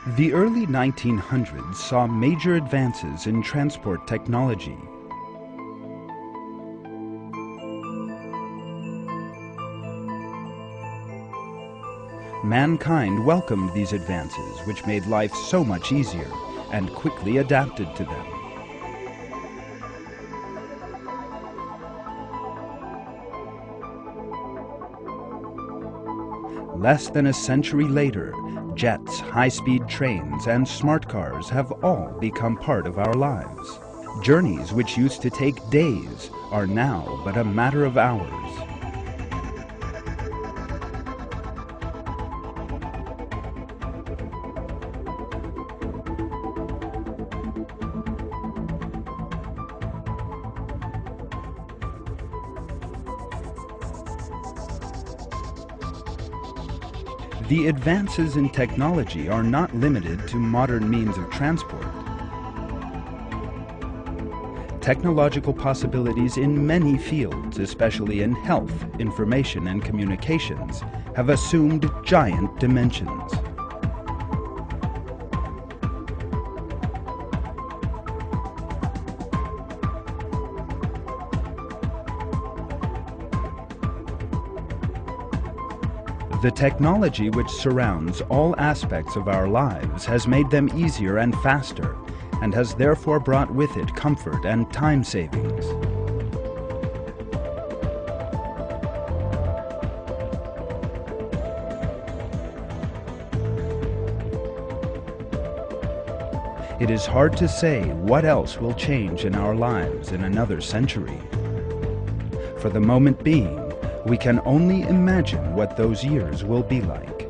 The early 1900s saw major advances in transport technology. Mankind welcomed these advances, which made life so much easier, and quickly adapted to them. Less than a century later, jets, high-speed trains, and smart cars have all become part of our lives. Journeys which used to take days are now but a matter of hours. The advances in technology are not limited to modern means of transport. Technological possibilities in many fields, especially in health, information, and communications, have assumed giant dimensions. The technology which surrounds all aspects of our lives has made them easier and faster, and has therefore brought with it comfort and time savings. It is hard to say what else will change in our lives in another century. For the moment being, we can only imagine what those years will be like.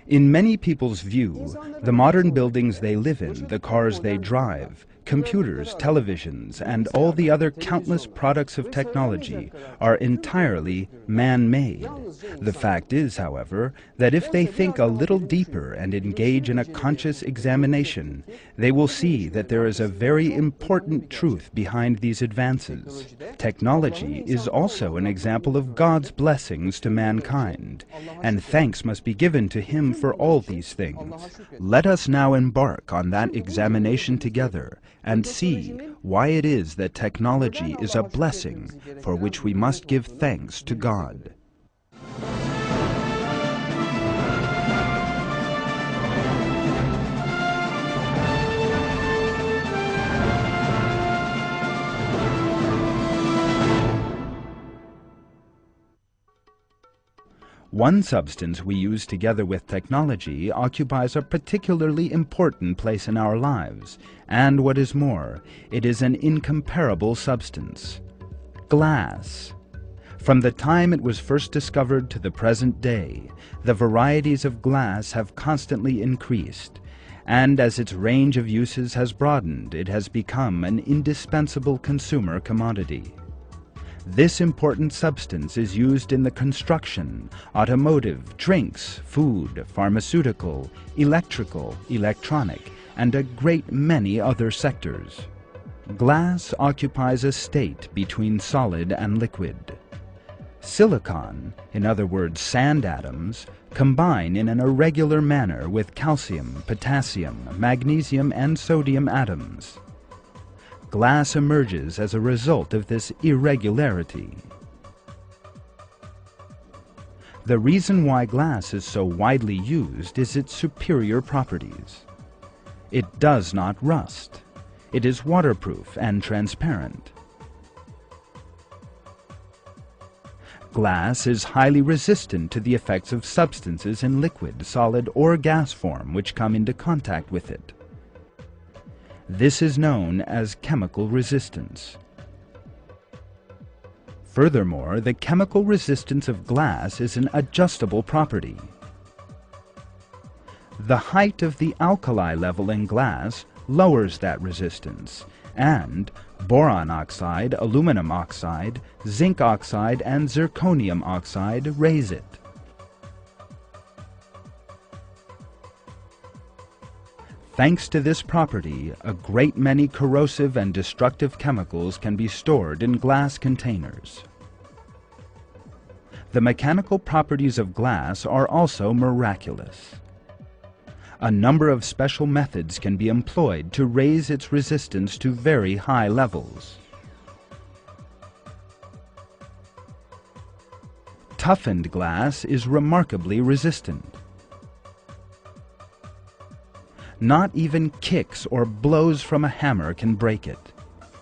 In many people's view, the modern buildings they live in, the cars they drive, computers, televisions, and all the other countless products of technology are entirely man-made. The fact is, however, that if they think a little deeper and engage in a conscious examination, they will see that there is a very important truth behind these advances. Technology is also an example of God's blessings to mankind, and thanks must be given to Him for all these things. Let us now embark on that examination together and see why it is that technology is a blessing for which we must give thanks to God. One substance we use together with technology occupies a particularly important place in our lives, and what is more, it is an incomparable substance: glass. From the time it was first discovered to the present day, the varieties of glass have constantly increased, and as its range of uses has broadened, it has become an indispensable consumer commodity. This important substance is used in the construction, automotive, drinks, food, pharmaceutical, electrical, electronic, and a great many other sectors. Glass occupies a state between solid and liquid. Silicon, in other words sand atoms, combine in an irregular manner with calcium, potassium, magnesium, and sodium atoms. Glass emerges as a result of this irregularity. The reason why glass is so widely used is its superior properties. It does not rust. It is waterproof and transparent. Glass is highly resistant to the effects of substances in liquid, solid, or gas form which come into contact with it. This is known as chemical resistance. Furthermore, the chemical resistance of glass is an adjustable property. The height of the alkali level in glass lowers that resistance, and boron oxide, aluminum oxide, zinc oxide, and zirconium oxide raise it. Thanks to this property, a great many corrosive and destructive chemicals can be stored in glass containers. The mechanical properties of glass are also miraculous. A number of special methods can be employed to raise its resistance to very high levels. Toughened glass is remarkably resistant. Not even kicks or blows from a hammer can break it.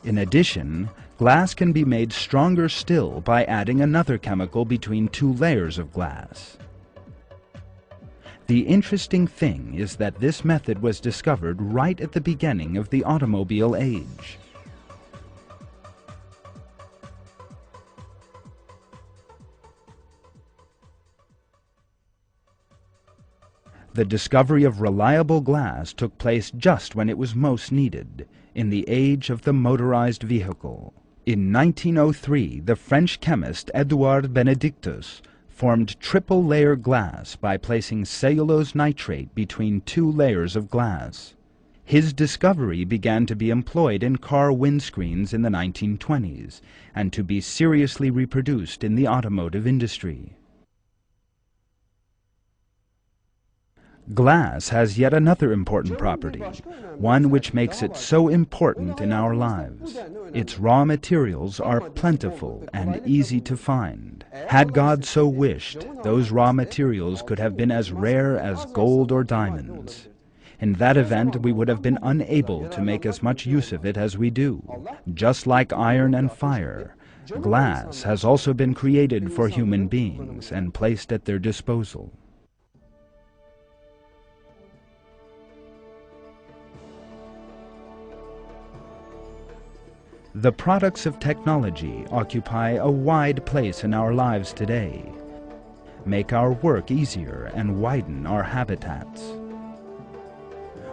In addition, glass can be made stronger still by adding another chemical between two layers of glass. The interesting thing is that this method was discovered right at the beginning of the automobile age. The discovery of reliable glass took place just when it was most needed, in the age of the motorized vehicle. In 1903, the French chemist Edouard Benedictus formed triple-layer glass by placing cellulose nitrate between two layers of glass. His discovery began to be employed in car windscreens in the 1920s and to be seriously reproduced in the automotive industry. Glass has yet another important property, one which makes it so important in our lives. Its raw materials are plentiful and easy to find. Had God so wished, those raw materials could have been as rare as gold or diamonds. In that event, we would have been unable to make as much use of it as we do. Just like iron and fire, glass has also been created for human beings and placed at their disposal. The products of technology occupy a wide place in our lives today, make our work easier, and widen our habitats.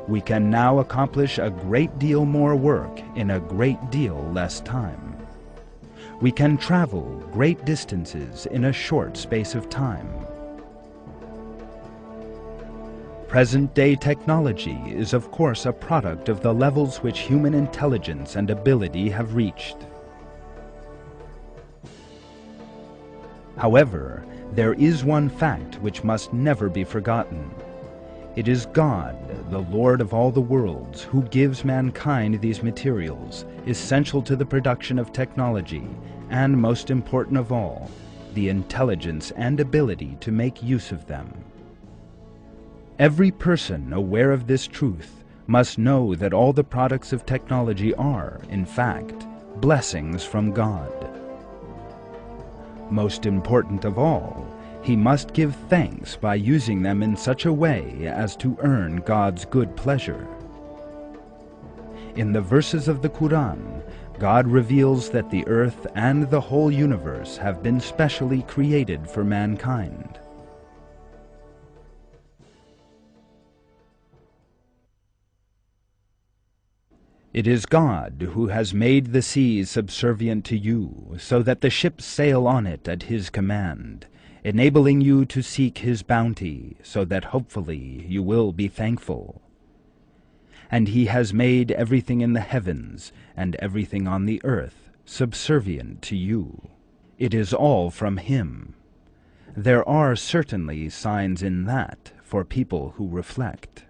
We can now accomplish a great deal more work in a great deal less time. We can travel great distances in a short space of time. Present-day technology is of course a product of the levels which human intelligence and ability have reached. However, there is one fact which must never be forgotten. It is God, the Lord of all the worlds, who gives mankind these materials, essential to the production of technology, and most important of all, the intelligence and ability to make use of them. Every person aware of this truth must know that all the products of technology are, in fact, blessings from God. Most important of all, he must give thanks by using them in such a way as to earn God's good pleasure. In the verses of the Quran, God reveals that the earth and the whole universe have been specially created for mankind. It is God who has made the seas subservient to you, so that the ships sail on it at His command, enabling you to seek His bounty, so that hopefully you will be thankful. And He has made everything in the heavens and everything on the earth subservient to you. It is all from Him. There are certainly signs in that for people who reflect.